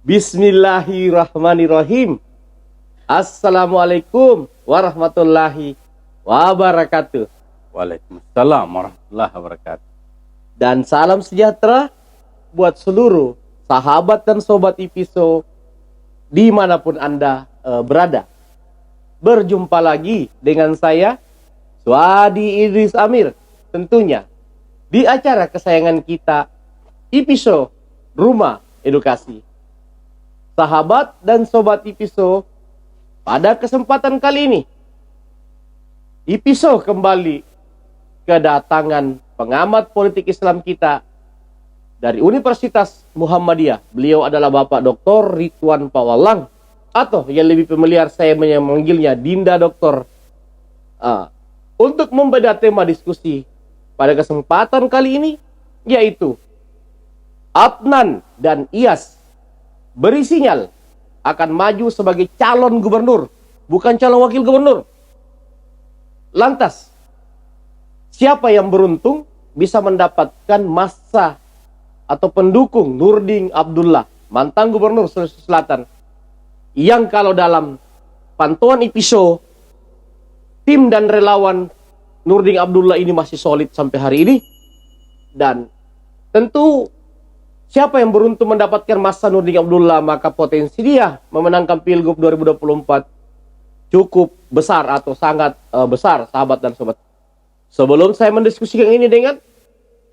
Bismillahirrahmanirrahim. Assalamualaikum warahmatullahi wabarakatuh. Waalaikumsalam warahmatullahi wabarakatuh. Dan salam sejahtera buat seluruh sahabat dan sobat IPISO dimanapun Anda berada. Berjumpa lagi dengan saya, Suadi Idris Amir, tentunya di acara kesayangan kita, IPISO Rumah Edukasi. Sahabat dan sobat IPISO, pada kesempatan kali ini, IPISO kembali kedatangan pengamat politik Islam kita dari Universitas Muhammadiyah. Beliau adalah Bapak Dr. Ridwan Pawalang, atau yang lebih familiar saya memanggilnya Dinda Doktor. Untuk membeda tema diskusi pada kesempatan kali ini, yaitu Adnan dan Iyas beri sinyal akan maju sebagai calon gubernur, bukan calon wakil gubernur. Lantas, siapa yang beruntung bisa mendapatkan massa atau pendukung Nurdin Abdullah, mantan gubernur Sulawesi Selatan, yang kalau dalam pantauan IPISO, tim dan relawan Nurdin Abdullah ini masih solid sampai hari ini. Dan tentu siapa yang beruntung mendapatkan massa Nurdin Abdullah, maka potensi dia memenangkan Pilgub 2024 cukup besar atau sangat besar, sahabat dan sobat. Sebelum saya mendiskusikan ini dengan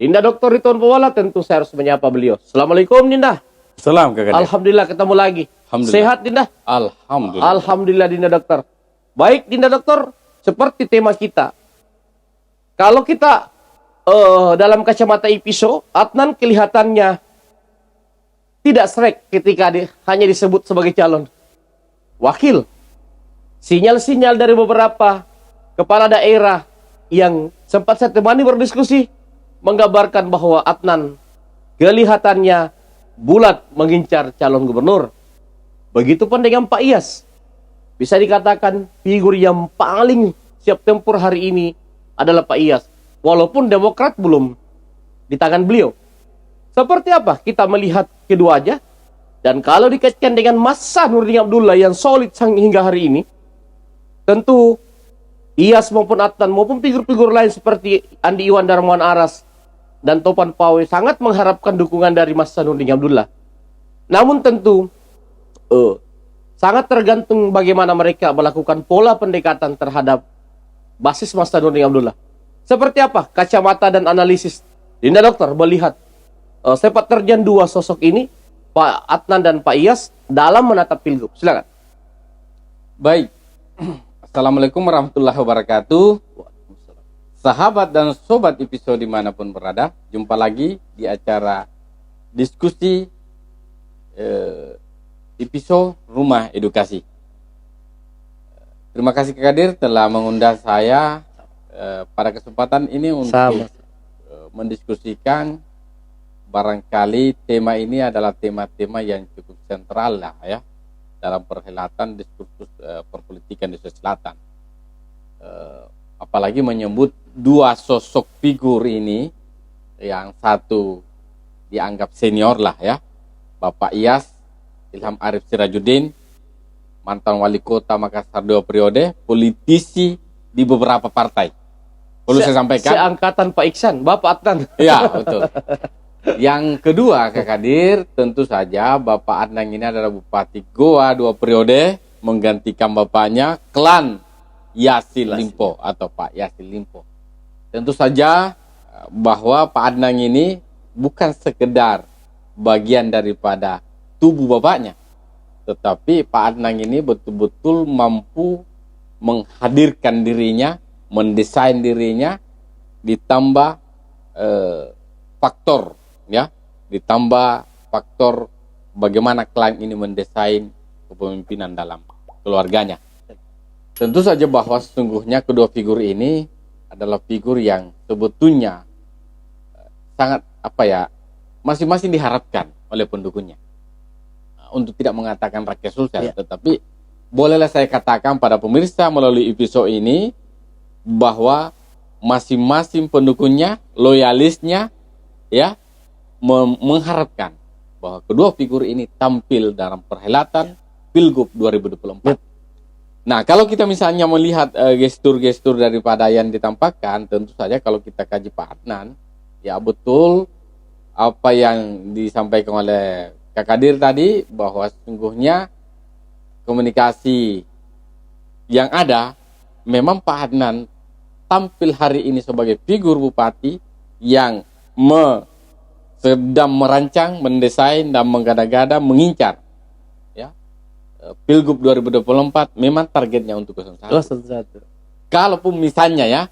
Dinda Dr. Ridwan Pawalang, tentu saya harus menyapa beliau. Assalamualaikum Dinda. Salam Kak Kadir. Alhamdulillah ketemu lagi. Sehat Dinda? Alhamdulillah. Alhamdulillah Dinda Dokter. Baik Dinda Dokter, seperti tema kita. Kalau kita dalam kacamata IPISO, Adnan kelihatannya tidak srek ketika hanya disebut sebagai calon wakil. Sinyal-sinyal dari beberapa kepala daerah yang sempat saya temani berdiskusi menggambarkan bahwa Adnan kelihatannya bulat mengincar calon gubernur. Begitupun dengan Pak Iyas. Bisa dikatakan figur yang paling siap tempur hari ini adalah Pak Iyas. Walaupun Demokrat belum di tangan beliau. Seperti apa kita melihat keduanya? Dan kalau dikaitkan dengan massa Nurdin Abdullah yang solid hingga hari ini, tentu Iyas maupun Adnan maupun figur-figur lain seperti Andi Iwan Darmawan Aras dan Topan Pawe sangat mengharapkan dukungan dari massa Nurdin Abdullah. Namun tentu sangat tergantung bagaimana mereka melakukan pola pendekatan terhadap basis massa Nurdin Abdullah. Seperti apa kacamata dan analisis Dinda Dokter melihat sepak terjang dua sosok ini, Pak Adnan dan Pak Iyas, dalam menatap Pilgub? Silakan. Baik. Assalamualaikum warahmatullahi wabarakatuh. Sahabat dan sobat IPISO dimanapun berada, jumpa lagi di acara diskusi IPISO Rumah Edukasi. Terima kasih Kak Kadir telah mengundang saya pada kesempatan ini untuk mendiskusikan. Barangkali tema ini adalah tema-tema yang cukup sentral lah ya dalam perhelatan diskursus perpolitikan di Sulawesi Selatan. Apalagi menyebut dua sosok figur ini, yang satu dianggap senior lah ya, Bapak Iyas Ilham Arif Sirajuddin, mantan wali kota Makassar 2 periode, politisi di beberapa partai. Perlu saya sampaikan. Seangkatan Pak Iksan, Bapak Adnan. Iya, betul. Yang kedua Kak Kadir, tentu saja Bapak Adnan ini adalah Bupati Goa 2 periode, menggantikan bapaknya, klan Yasin Limpo atau Pak Yasin Limpo. Tentu saja bahwa Pak Adnan ini bukan sekedar bagian daripada tubuh bapaknya, tetapi Pak Adnan ini betul-betul mampu menghadirkan dirinya, mendesain dirinya, ditambah faktor ya, ditambah faktor bagaimana klan ini mendesain kepemimpinan dalam keluarganya. Tentu saja bahwa sesungguhnya kedua figur ini adalah figur yang sebetulnya sangat masing-masing diharapkan oleh pendukungnya. Untuk tidak mengatakan rakyat Sulsel, tetapi bolehlah saya katakan pada pemirsa melalui episode ini bahwa masing-masing pendukungnya, loyalisnya ya, mengharapkan bahwa kedua figur ini tampil dalam perhelatan Pilgub 2024. Nah, kalau kita misalnya melihat gestur-gestur daripada yang ditampakkan, tentu saja kalau kita kaji Pak Adnan, ya betul apa yang disampaikan oleh Kak Kadir tadi, bahwa sesungguhnya komunikasi yang ada, memang Pak Adnan tampil hari ini sebagai figur bupati yang sedang merancang, mendesain, dan menggadang-gadang, mengincar Pilgub 2024 memang targetnya untuk 01. Kalaupun misalnya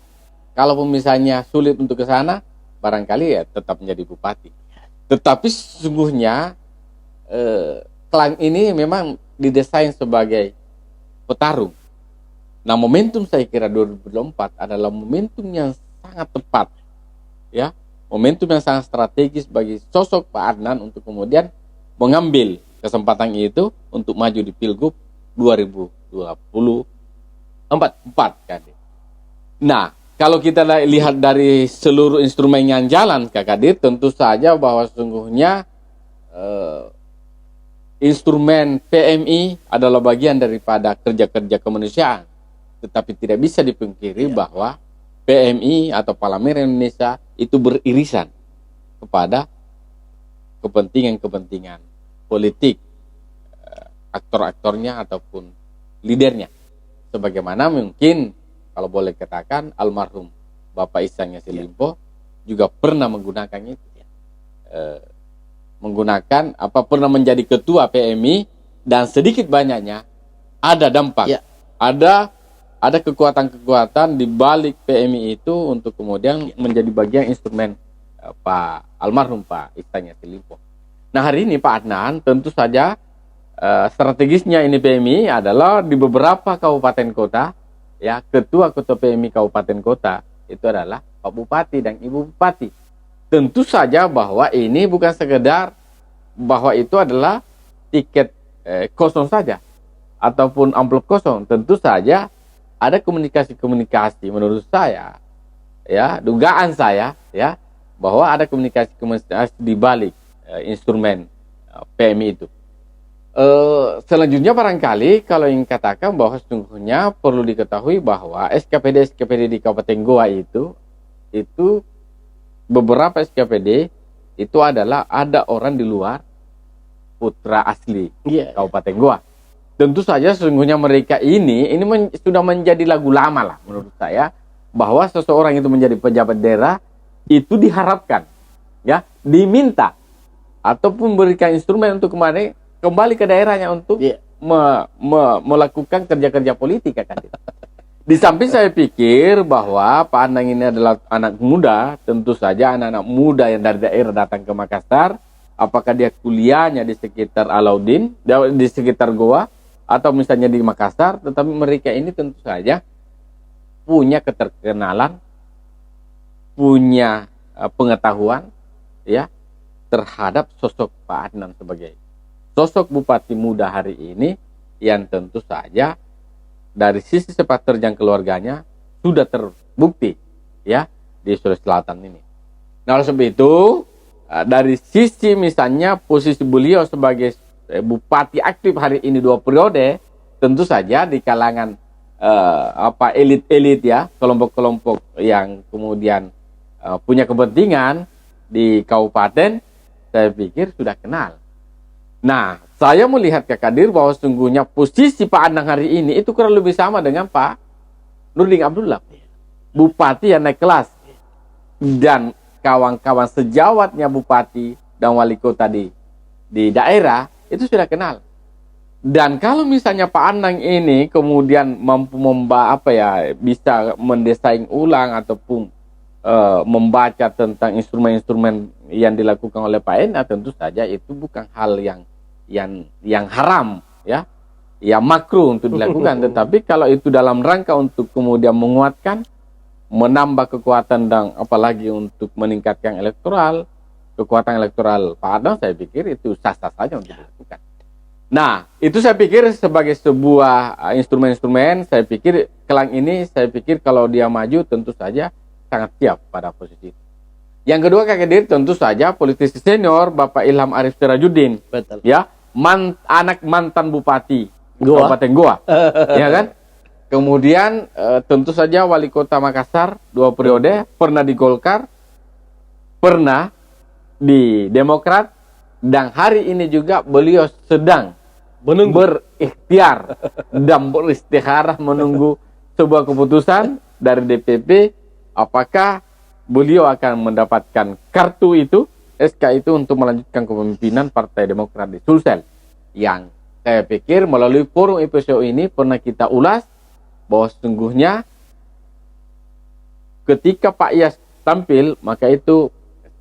sulit untuk ke sana, barangkali ya tetap menjadi bupati. Tetapi sesungguhnya Klang ini memang didesain sebagai petarung. Nah, momentum saya kira 2024 adalah momentum yang sangat tepat, ya, momentum yang sangat strategis bagi sosok Pak Adnan untuk kemudian mengambil kesempatan itu untuk maju di Pilgub 2024 kan. Nah, kalau kita lihat dari seluruh instrumen yang jalan, Kak Kadir, tentu saja bahwa sesungguhnya instrumen PMI adalah bagian daripada kerja-kerja kemanusiaan. Tetapi tidak bisa dipungkiri bahwa PMI atau Parlemen Indonesia itu beririsan kepada kepentingan-kepentingan politik aktor-aktornya ataupun leadernya. Sebagaimana mungkin kalau boleh katakan almarhum Bapak Ihsan Yassin Limpo juga pernah menggunakan itu, pernah menjadi ketua PMI, dan sedikit banyaknya ada dampak, ada kekuatan-kekuatan di balik PMI itu untuk kemudian menjadi bagian instrumen Pak almarhum Pak Ihsan Yassin Limpo. Nah, hari ini Pak Adnan tentu saja strategisnya ini PMI adalah di beberapa kabupaten kota, ya, ketua-ketua PMI kabupaten kota itu adalah Pak Bupati dan Ibu Bupati. Tentu saja bahwa ini bukan sekedar bahwa itu adalah tiket kosong saja ataupun amplop kosong. Tentu saja ada komunikasi-komunikasi menurut saya, ya, dugaan saya, ya, bahwa ada komunikasi-komunikasi di balik instrumen PMI itu. Selanjutnya barangkali kalau ingin katakan bahwa sesungguhnya perlu diketahui bahwa SKPD di Kabupaten Goa itu beberapa SKPD itu adalah ada orang di luar putra asli Kabupaten Goa. Tentu saja sesungguhnya mereka ini sudah menjadi lagu lama lah menurut saya, bahwa seseorang itu menjadi pejabat daerah itu diharapkan, ya, diminta ataupun berikan instrumen untuk kembali ke daerahnya untuk melakukan kerja-kerja politik, kan. Di samping saya pikir bahwa Pak Anang ini adalah anak muda, tentu saja anak-anak muda yang dari daerah datang ke Makassar, apakah dia kuliahnya di sekitar Alauddin, di sekitar Goa, atau misalnya di Makassar, tetapi mereka ini tentu saja punya keterkenalan, punya pengetahuan, ya, terhadap sosok Pak Adnan sebagai sosok bupati muda hari ini, yang tentu saja dari sisi sepak terjang keluarganya sudah terbukti, ya, di Sulawesi Selatan ini. Nah, oleh sebab itu dari sisi misalnya posisi beliau sebagai bupati aktif hari ini 2 periode, tentu saja di kalangan elit-elit, ya, kelompok-kelompok yang kemudian punya kepentingan di kabupaten, saya pikir sudah kenal. Nah, saya melihat Kak Kadir bahwa sungguhnya posisi Pak Anang hari ini itu kurang lebih sama dengan Pak Nurdin Abdullah, bupati yang naik kelas, dan kawan-kawan sejawatnya bupati dan wali kota di daerah itu sudah kenal. Dan kalau misalnya Pak Anang ini kemudian mampu bisa mendesain ulang ataupun membaca tentang instrumen-instrumen yang dilakukan oleh Pak Ena, tentu saja itu bukan hal yang haram, ya, yang makruh untuk dilakukan. Tetapi kalau itu dalam rangka untuk kemudian menguatkan, menambah kekuatan, dan apalagi untuk meningkatkan kekuatan elektoral Pak Adnan, saya pikir itu sah-sah saja untuk dilakukan. Nah, itu saya pikir sebagai sebuah instrumen-instrumen. Saya pikir Klang ini, saya pikir kalau dia maju tentu saja sangat siap pada posisi itu. Yang kedua Kak Kadir, tentu saja politisi senior Bapak Ilham Arif Sirajuddin. Betul. Ya, anak mantan Bupati Goa. Kabupaten Goa. Ya kan? Kemudian tentu saja Wali Kota Makassar 2 periode, pernah di Golkar, pernah di Demokrat, dan hari ini juga beliau sedang berikhtiar dan beristikharah menunggu sebuah keputusan dari DPP apakah beliau akan mendapatkan kartu itu, SK itu untuk melanjutkan kepemimpinan Partai Demokrat di Sulsel. Yang saya pikir melalui forum episode ini pernah kita ulas bahwa sesungguhnya ketika Pak Yas tampil, maka itu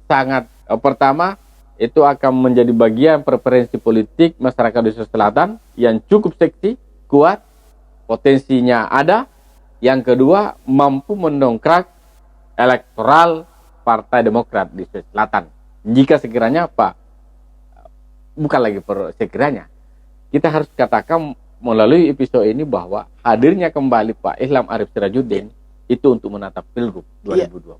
sangat pertama itu akan menjadi bagian preferensi politik masyarakat di Sulawesi Selatan yang cukup seksi, kuat, potensinya ada. Yang kedua, mampu mendongkrak elektoral Partai Demokrat di Sulawesi Selatan. Jika sekiranya bukan lagi sekiranya, kita harus katakan melalui episode ini bahwa hadirnya kembali Pak Ilham Arif Sirajuddin itu untuk menatap Pilgub 2024.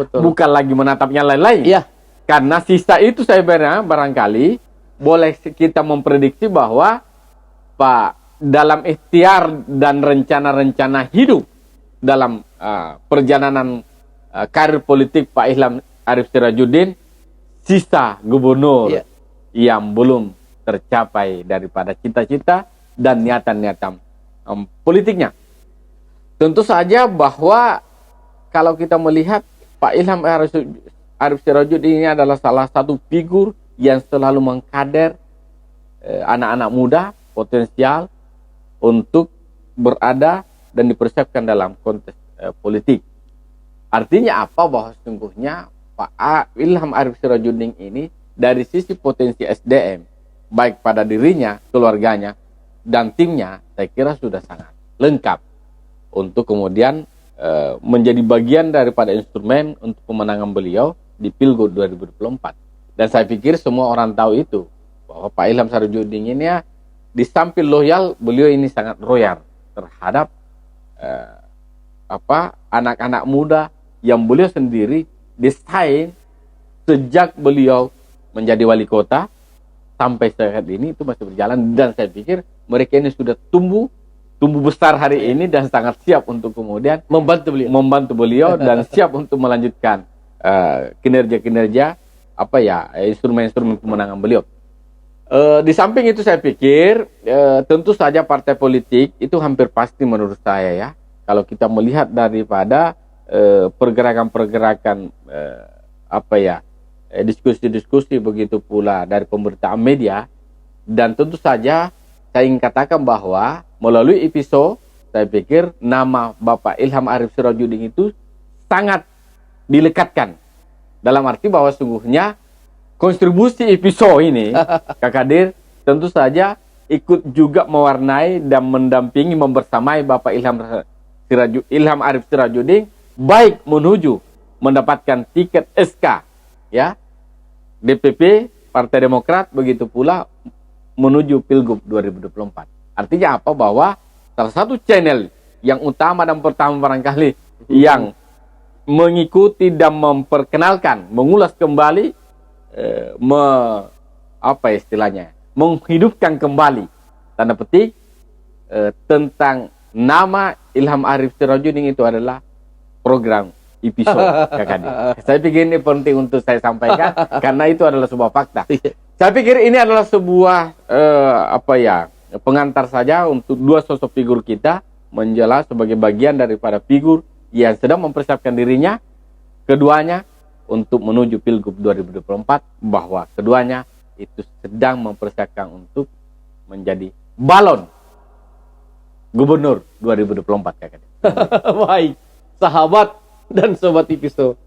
Betul. Bukan lagi menatapnya lain-lain. Iya. Karena sisa itu saya barangkali boleh kita memprediksi bahwa dalam ikhtiar dan rencana-rencana hidup dalam perjalanan karir politik Pak Ilham Arif Sirajuddin, sisa gubernur yang belum tercapai daripada cita-cita dan niatan-niatan politiknya. Tentu saja bahwa kalau kita melihat Pak Ilham Arif Sirajuddin ini adalah salah satu figur yang selalu mengkader anak-anak muda potensial untuk berada dan dipersiapkan dalam konteks politik. Artinya apa? Bahwa sesungguhnya Pak Ilham Arif Sirajuddin ini dari sisi potensi SDM, baik pada dirinya, keluarganya, dan timnya, saya kira sudah sangat lengkap untuk kemudian menjadi bagian daripada instrumen untuk pemenangan beliau di Pilgub 2024. Dan saya pikir semua orang tahu itu, bahwa Pak Ilham Sirajuddin ini ya, di samping loyal, beliau ini sangat royal terhadap anak-anak muda yang beliau sendiri desain sejak beliau menjadi wali kota sampai saat ini itu masih berjalan, dan saya pikir mereka ini sudah tumbuh besar hari ini dan sangat siap untuk kemudian membantu beliau dan siap untuk melanjutkan kinerja-kinerja instrumen-instrumen pemenangan beliau. Di samping itu saya pikir tentu saja partai politik itu hampir pasti menurut saya ya, kalau kita melihat daripada pergerakan-pergerakan diskusi-diskusi begitu pula dari pemberitaan media, dan tentu saja saya ingin katakan bahwa melalui episode saya pikir nama Bapak Ilham Arif Sirajuddin itu sangat dilekatkan, dalam arti bahwa sungguhnya kontribusi episode ini Kak Kadir tentu saja ikut juga mewarnai dan mendampingi membersamai Bapak Ilham Arif Sirajuddin baik menuju mendapatkan tiket SK ya DPP Partai Demokrat, begitu pula menuju Pilgub 2024. Artinya apa? Bahwa salah satu channel yang utama dan pertama barangkali yang mengikuti dan memperkenalkan, mengulas kembali menghidupkan kembali tanda petik tentang nama Ilham Arif Sirajuddin itu adalah program episode Kak Kadir. Saya pikir ini penting untuk saya sampaikan karena itu adalah sebuah fakta. Saya pikir ini adalah sebuah pengantar saja untuk dua sosok figur kita menjelas sebagai bagian daripada figur yang sedang mempersiapkan dirinya keduanya untuk menuju Pilgub 2024, bahwa keduanya itu sedang mempersiapkan untuk menjadi balon gubernur 2024 Kak Kadir. Baik, sahabat dan sobat episode.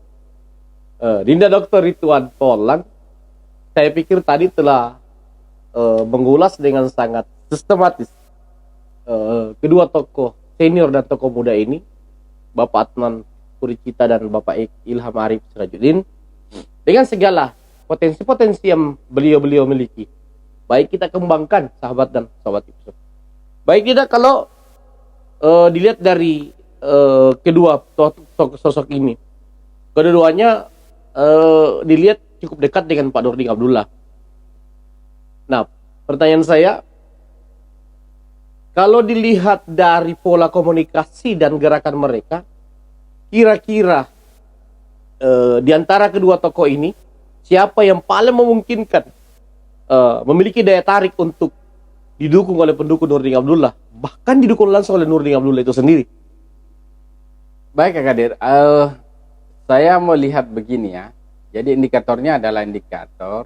Dinda Dr. Ridwan Polang, saya pikir tadi telah mengulas dengan sangat sistematis kedua tokoh senior dan tokoh muda ini, Bapak Adnan Puricita dan Bapak Ilham Arif Sirajuddin, dengan segala potensi-potensi yang beliau miliki. Baik kita kembangkan, sahabat dan sobat episode. Baik tidak kalau dilihat dari kedua sosok ini, kedua-duanya dilihat cukup dekat dengan Pak Nurdin Abdullah. Nah, pertanyaan saya, kalau dilihat dari pola komunikasi dan gerakan mereka, kira-kira di antara kedua tokoh ini, siapa yang paling memungkinkan memiliki daya tarik untuk didukung oleh pendukung Nurdin Abdullah, bahkan didukung langsung oleh Nurdin Abdullah itu sendiri? Baik Kak Kadir, saya melihat begini ya. Jadi indikatornya adalah indikator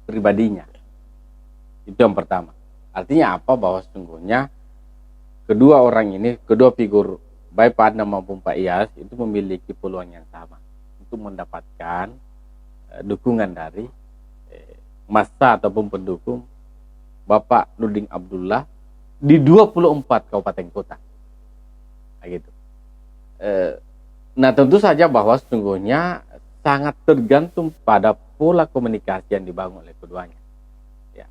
pribadinya. Itu yang pertama. Artinya apa? Bahwa sesungguhnya kedua orang ini, kedua figur baik Pak Adnan maupun Pak Iyas itu memiliki peluang yang sama untuk mendapatkan dukungan dari massa ataupun pendukung Bapak Nurdin Abdullah di 24 kabupaten kota. Nah, gitu. Nah, tentu saja bahwa sesungguhnya sangat tergantung pada pola komunikasi yang dibangun oleh keduanya. Ya.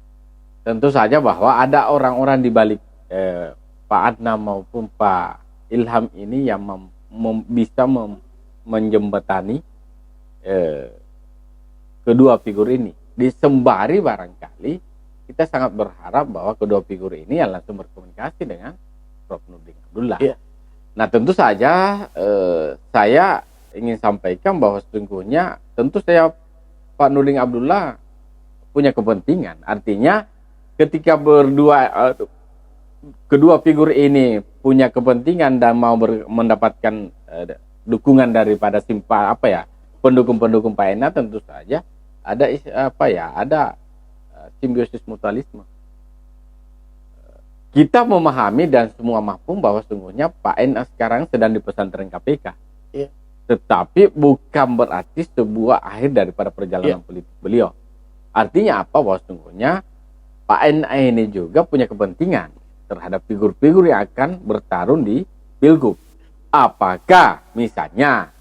Tentu saja bahwa ada orang-orang di balik Pak Adnan maupun Pak Ilham ini yang bisa menjembatani kedua figur ini. Disembari barangkali kita sangat berharap bahwa kedua figur ini yang langsung berkomunikasi dengan Prof. Nurdin Abdullah. Yeah. Nah, tentu saja saya ingin sampaikan bahwa sesungguhnya tentu saya Pak Nurdin Abdullah punya kepentingan. Artinya ketika kedua figur ini punya kepentingan dan mau mendapatkan dukungan daripada pendukung-pendukung Pak Ena, tentu saja ada simbiosis mutualisme. Kita memahami dan semua mampu bahwa sesungguhnya Pak Ena sekarang sedang di pesantren KPK. Yeah. Tetapi bukan berarti sebuah akhir daripada perjalanan politik beliau. Artinya apa? Bahwa sesungguhnya Pak Ena ini juga punya kepentingan terhadap figur-figur yang akan bertarung di Pilgub. Apakah misalnya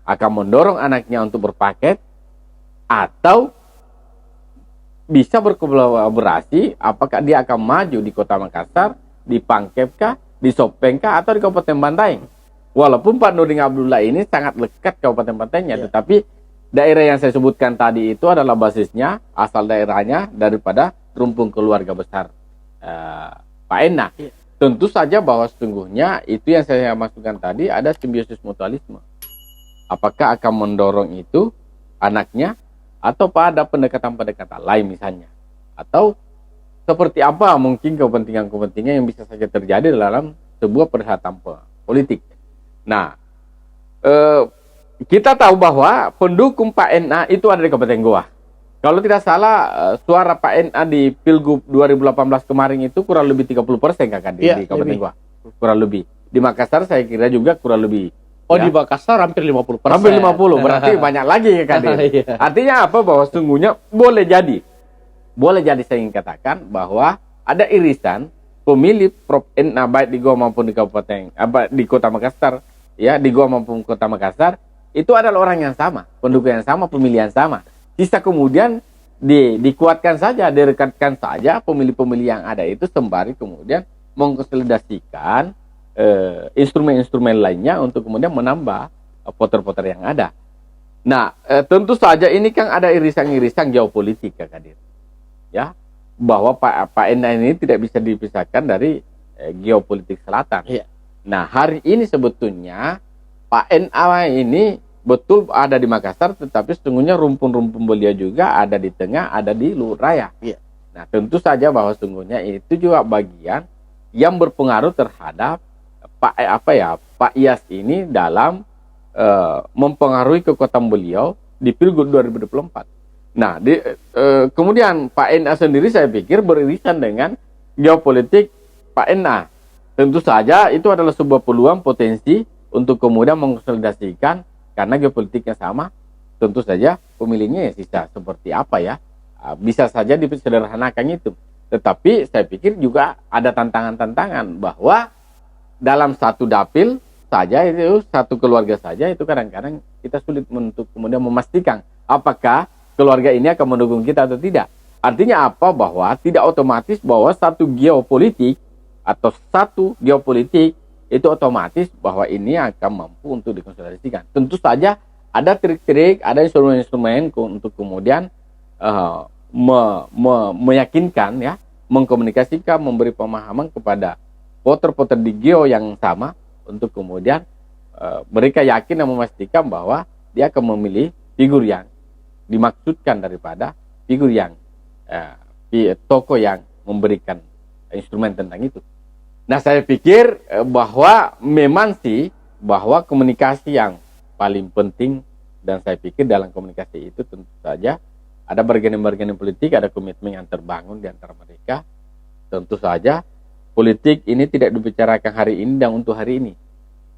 akan mendorong anaknya untuk berpaket atau bisa berkolaborasi, apakah dia akan maju di Kota Makassar, di Pangkep, di Sopeng, atau di Kabupaten Bantaeng. Walaupun Pak Nurdin Abdullah ini sangat lekat Kabupaten Bantaengnya, tetapi daerah yang saya sebutkan tadi itu adalah basisnya, asal daerahnya daripada rumpun keluarga besar Pak Ena. Tentu saja bahwa sesungguhnya itu yang saya masukkan tadi ada simbiosis mutualisme. Apakah akan mendorong itu anaknya atau pada pendekatan-pendekatan lain misalnya, atau seperti apa mungkin kepentingan-kepentingan yang bisa saja terjadi dalam sebuah perhelatan politik. Nah, kita tahu bahwa pendukung Pak Ena itu ada di Kabupaten Goa. Kalau tidak salah, suara Pak Ena di Pilgub 2018 kemarin itu kurang lebih 30% kan di Kabupaten Goa. Kurang lebih. Di Makassar saya kira juga kurang lebih. Oh, di Makassar hampir 50%. Hampir 50, berarti banyak lagi ya kan. Artinya apa? Bahwa sesungguhnya boleh jadi saya ingin katakan bahwa ada irisan pemilih Prof. Ena baik di Goa maupun di Kabupaten, di Kota Makassar, ya, di Goa maupun Kota Makassar, itu adalah orang yang sama, pendukung yang sama, pemilih yang sama. Sisa kemudian dikuatkan saja, direkatkan saja pemilih-pemilih yang ada itu sembari kemudian mengkonsolidasikan instrumen-instrumen lainnya untuk kemudian menambah voter-voter yang ada. Nah, tentu saja ini kan ada irisan-irisan geopolitik ya Kadir. Ya, bahwa Pak Ena ini tidak bisa dipisahkan dari geopolitik selatan. Iya. Nah, hari ini sebetulnya Pak Ena ini betul ada di Makassar, tetapi sesungguhnya rumpun-rumpun beliau juga ada di tengah, ada di Luhut Raya. Iya. Nah, tentu saja bahwa sesungguhnya itu juga bagian yang berpengaruh terhadap Pak Iyas ini dalam mempengaruhi kekuatan beliau di Pilgub 2024. Nah, kemudian Pak Ena sendiri saya pikir beririsan dengan geopolitik Pak Ena. Tentu saja itu adalah sebuah peluang potensi untuk kemudian mengkonsolidasikan, karena geopolitiknya sama. Tentu saja pemilihnya ya sisa seperti apa ya, bisa saja disederhanakan itu. Tetapi saya pikir juga ada tantangan-tantangan bahwa dalam satu dapil saja itu, satu keluarga saja itu kadang-kadang kita sulit untuk kemudian memastikan apakah keluarga ini akan mendukung kita atau tidak. Artinya apa? Bahwa tidak otomatis bahwa satu geopolitik itu otomatis bahwa ini akan mampu untuk dikonsolidasikan. Tentu saja ada trik-trik, ada instrumen-instrumen untuk kemudian meyakinkan ya, mengkomunikasikan, memberi pemahaman kepada voter-voter di Geo yang sama untuk kemudian mereka yakin dan memastikan bahwa dia akan memilih figur yang dimaksudkan daripada figur yang tokoh yang memberikan instrumen tentang itu. Nah, saya pikir bahwa memang sih bahwa komunikasi yang paling penting, dan saya pikir dalam komunikasi itu tentu saja ada bargaining politik, ada komitmen yang terbangun di antara mereka. Tentu saja politik ini tidak dibicarakan hari ini dan untuk hari ini.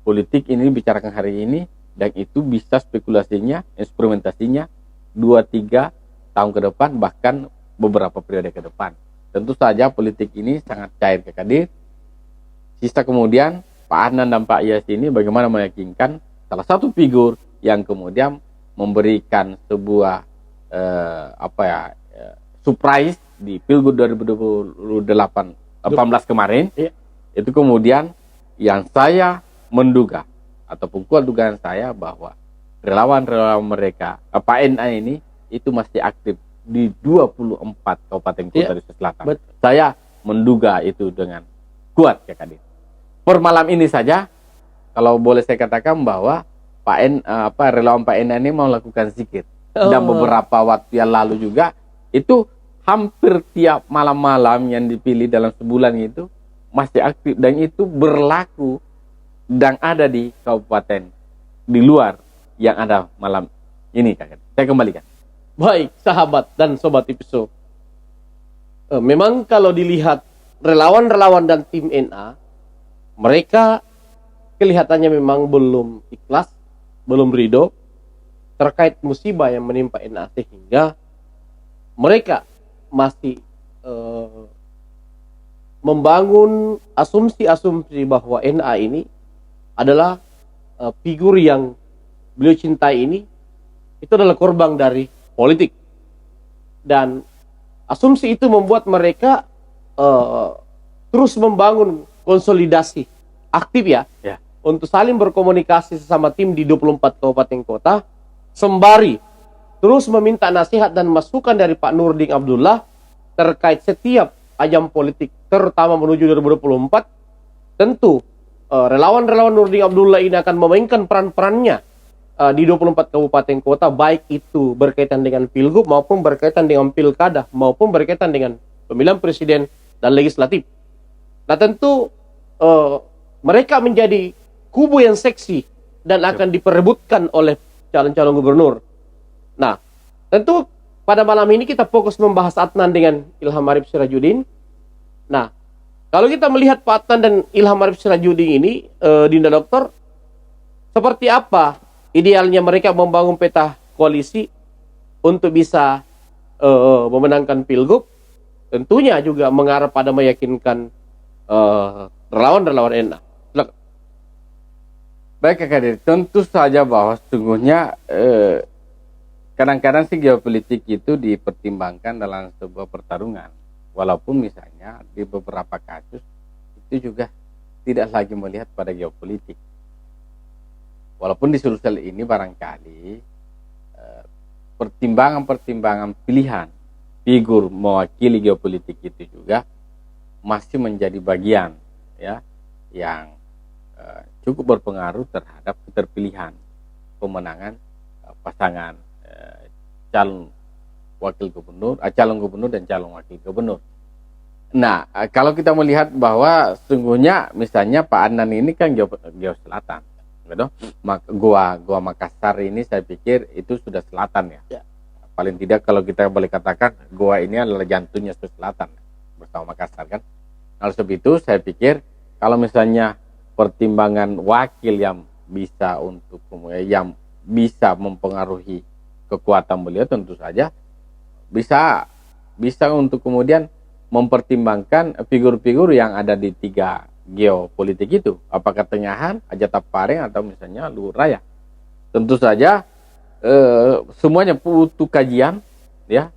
Politik ini dibicarakan hari ini dan itu bisa spekulasinya, instrumentasinya 2-3 tahun ke depan, bahkan beberapa periode ke depan. Tentu saja politik ini sangat cair Kakadir. Sisa kemudian Pak Adnan dan Pak Iyas ini bagaimana meyakinkan salah satu figur yang kemudian memberikan sebuah surprise di Pilgub 2018 kemarin. Iya. Itu kemudian yang saya menduga ataupun kuat dugaan saya bahwa relawan-relawan mereka Pak NA ini itu masih aktif di 24 kabupaten kota di Selatan. Saya menduga itu dengan kuat ya Kadir. Per malam ini saja kalau boleh saya katakan bahwa relawan Pak NA ini mau lakukan zikir. Dan beberapa waktu yang lalu juga itu hampir tiap malam-malam yang dipilih dalam sebulan itu masih aktif dan itu berlaku dan ada di kabupaten di luar yang ada malam ini Kak. Saya kembalikan. Baik, sahabat dan sobat Ipiso. Memang kalau dilihat relawan-relawan dan tim NA, mereka kelihatannya memang belum ikhlas, belum ridho terkait musibah yang menimpa NA, sehingga mereka masih membangun asumsi-asumsi bahwa NA ini adalah figur yang beliau cintai ini itu adalah korban dari politik, dan asumsi itu membuat mereka terus membangun konsolidasi aktif ya untuk saling berkomunikasi sesama tim di 24 kabupaten kota, sembari terus meminta nasihat dan masukan dari Pak Nurdin Abdullah terkait setiap ajang politik, terutama menuju 2024. Tentu relawan-relawan Nurdin Abdullah ini akan memainkan peran-perannya di 24 kabupaten kota, baik itu berkaitan dengan pilgub maupun berkaitan dengan pilkada maupun berkaitan dengan pemilihan presiden dan legislatif. Nah, tentu mereka menjadi kubu yang seksi dan akan diperebutkan oleh calon-calon gubernur. Nah, tentu pada malam ini kita fokus membahas Adnan dengan Ilham Arif Sirajuddin. Nah, kalau kita melihat Pak Adnan dan Ilham Arif Sirajuddin ini, Dinda Dokter, seperti apa idealnya mereka membangun peta koalisi untuk bisa memenangkan pilgub? Tentunya juga mengarah pada meyakinkan relawan-relawan NA. Baik Kak Kadir, tentu saja bahwa sesungguhnya kadang-kadang sih geopolitik itu dipertimbangkan dalam sebuah pertarungan. Walaupun misalnya di beberapa kasus itu juga tidak lagi melihat pada geopolitik. Walaupun di Sulsel ini barangkali pertimbangan-pertimbangan pilihan figur mewakili geopolitik itu juga masih menjadi bagian ya yang cukup berpengaruh terhadap keterpilihan pemenangan pasangan calon gubernur dan calon wakil gubernur. Nah, kalau kita melihat bahwa sesungguhnya misalnya Pak Adnan ini kan Geo Selatan, gitu. Gua Makassar ini saya pikir itu sudah selatan ya. Paling tidak kalau kita boleh katakan Goa ini adalah jantungnya Sulawesi Selatan bersama Makassar kan. Oleh sebab itu saya pikir kalau misalnya pertimbangan wakil yang bisa mempengaruhi kekuatan beliau, tentu saja bisa untuk kemudian mempertimbangkan figur-figur yang ada di 3 geopolitik itu, apakah Tengahan, Aja Tapareng atau misalnya Luhut Raya. Tentu saja semuanya butuh kajian ya,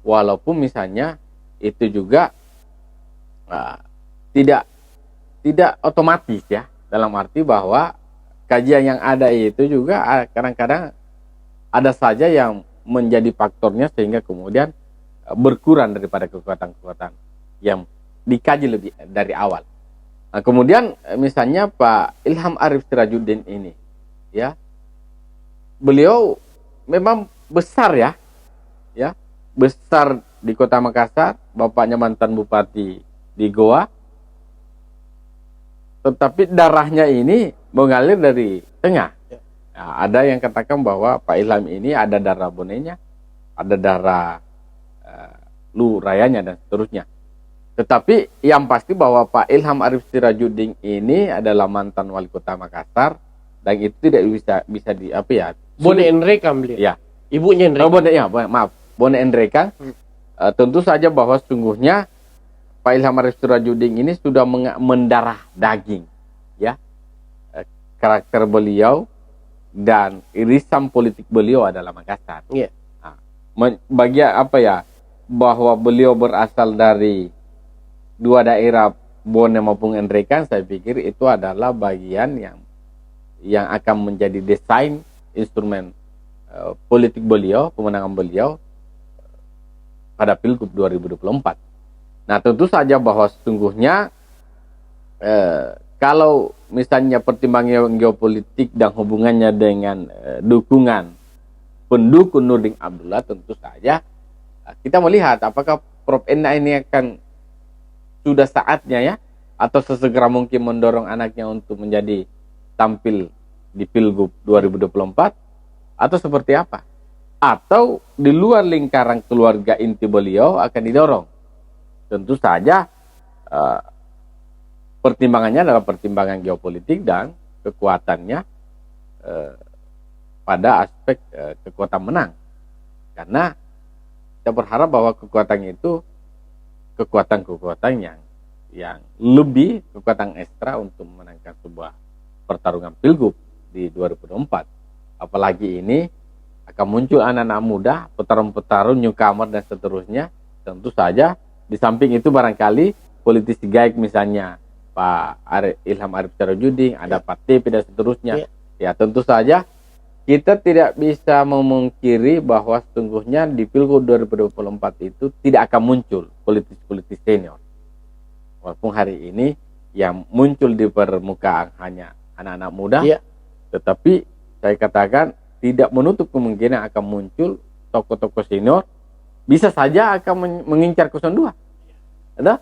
walaupun misalnya itu juga tidak otomatis ya, dalam arti bahwa kajian yang ada itu juga kadang-kadang ada saja yang menjadi faktornya sehingga kemudian berkurang daripada kekuatan-kekuatan yang dikaji lebih dari awal. Nah, kemudian misalnya Pak Ilham Arif Sirajuddin ini, ya, beliau memang besar ya, besar di Kota Makassar, bapaknya mantan bupati di Goa, tetapi darahnya ini mengalir dari tengah. Nah, ada yang katakan bahwa Pak Ilham ini ada darah bonenya, ada darah lurayanya dan seterusnya. Tetapi yang pasti bahwa Pak Ilham Arif Sirajuddin ini adalah mantan wali kota Makassar dan itu tidak bisa di apa ya? Bone Enrekang beliau. Ya. Ibunya Enrekang. Bone ya, maaf. Bone Enrekang. Tentu saja bahwa sungguhnya Pak Ilham Arif Sirajuddin ini sudah mendarah daging, ya. Karakter beliau dan irisan politik beliau adalah Makassar. Iya. Nah, bagi apa ya? Bahwa beliau berasal dari dua daerah Bone maupun Enrekang, saya pikir itu adalah bagian yang akan menjadi desain instrumen politik beliau, pemenangan beliau pada Pilgub 2024. Nah, tentu saja bahwa sesungguhnya kalau misalnya pertimbangan geopolitik dan hubungannya dengan dukungan pendukung Nurdin Abdullah, tentu saja kita melihat apakah Prof. Enda ini akan sudah saatnya ya, atau sesegera mungkin mendorong anaknya untuk menjadi tampil di Pilgub 2024, atau seperti apa? Atau di luar lingkaran keluarga inti beliau akan didorong. Tentu saja pertimbangannya adalah pertimbangan geopolitik dan kekuatannya pada aspek kekuatan menang. Karena kita berharap bahwa kekuatan itu kekuatan yang lebih, kekuatan ekstra untuk memenangkan sebuah pertarungan Pilgub di 2024. Apalagi ini akan muncul anak-anak muda, petarung-petarung, newcomer dan seterusnya. Tentu saja di samping itu barangkali politisi gaik misalnya Pak Ilham Arif Sirajuddin, ada Pak Tepi dan seterusnya. Ya, tentu saja kita tidak bisa memungkiri bahwa sesungguhnya di Pilgub 2024 itu tidak akan muncul politis-politis senior. Walaupun hari ini yang muncul di permukaan hanya anak-anak muda, tetapi saya katakan tidak menutup kemungkinan akan muncul tokoh-tokoh senior, bisa saja akan mengincar 02. Nah,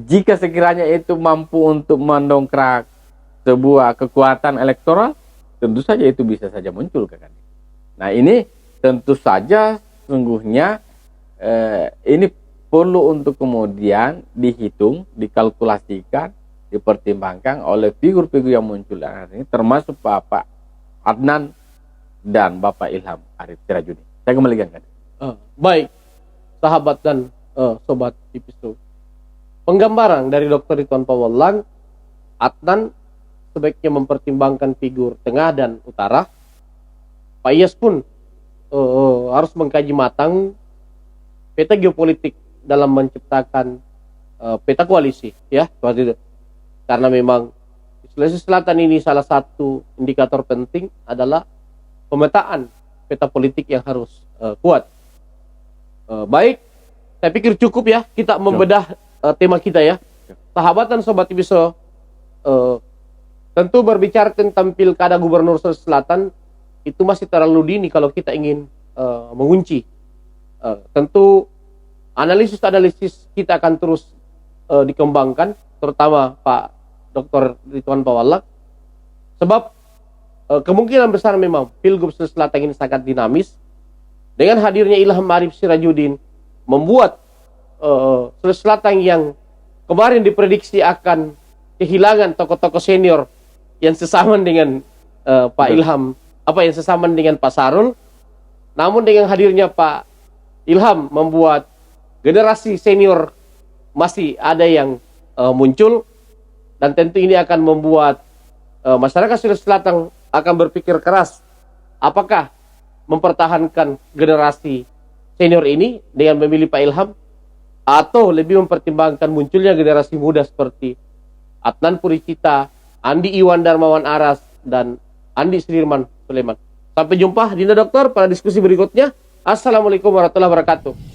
jika sekiranya itu mampu untuk mendongkrak sebuah kekuatan elektoral, tentu saja itu bisa saja muncul kan. Nah, ini tentu saja sungguhnya ini perlu untuk kemudian dihitung, dikalkulasikan, dipertimbangkan oleh figur-figur yang muncul hari ini, termasuk Bapak Adnan dan Bapak Ilham Arif Sirajuddin. Saya kembalikan kan. Baik, sahabat dan sobat episode. Penggambaran dari Dr. Ridwan Pawalang, Adnan sebaiknya mempertimbangkan figur tengah dan utara. Pak Iyas pun harus mengkaji matang peta geopolitik dalam menciptakan peta koalisi, ya. Karena memang Sulawesi Selatan ini salah satu indikator penting adalah pemetaan peta politik yang harus kuat. Baik, saya pikir cukup ya kita membedah tema kita ya. Sahabat dan sobat episode, tentu berbicara tentang pilkada gubernur Sulawesi Selatan itu masih terlalu dini kalau kita ingin mengunci. Tentu analisis kita akan terus dikembangkan, terutama Pak Dr. Ridwan Pawalang, sebab kemungkinan besar memang Pilgub Sulawesi Selatan ini sangat dinamis. Dengan hadirnya Ilham Arif Sirajuddin membuat Sulawesi Selatan yang kemarin diprediksi akan kehilangan tokoh-tokoh senior yang sesaman dengan Pak Ilham, yang sesaman dengan Pak Sarul. Namun dengan hadirnya Pak Ilham membuat generasi senior masih ada yang muncul, dan tentu ini akan membuat masyarakat Sulawesi Selatan akan berpikir keras apakah mempertahankan generasi senior ini dengan memilih Pak Ilham, atau lebih mempertimbangkan munculnya generasi muda seperti Adnan Puricita, Andi Iwan Darmawan Aras, dan Andi Sudirman Sulaiman. Sampai jumpa Dinda Dokter pada diskusi berikutnya. Assalamualaikum warahmatullahi wabarakatuh.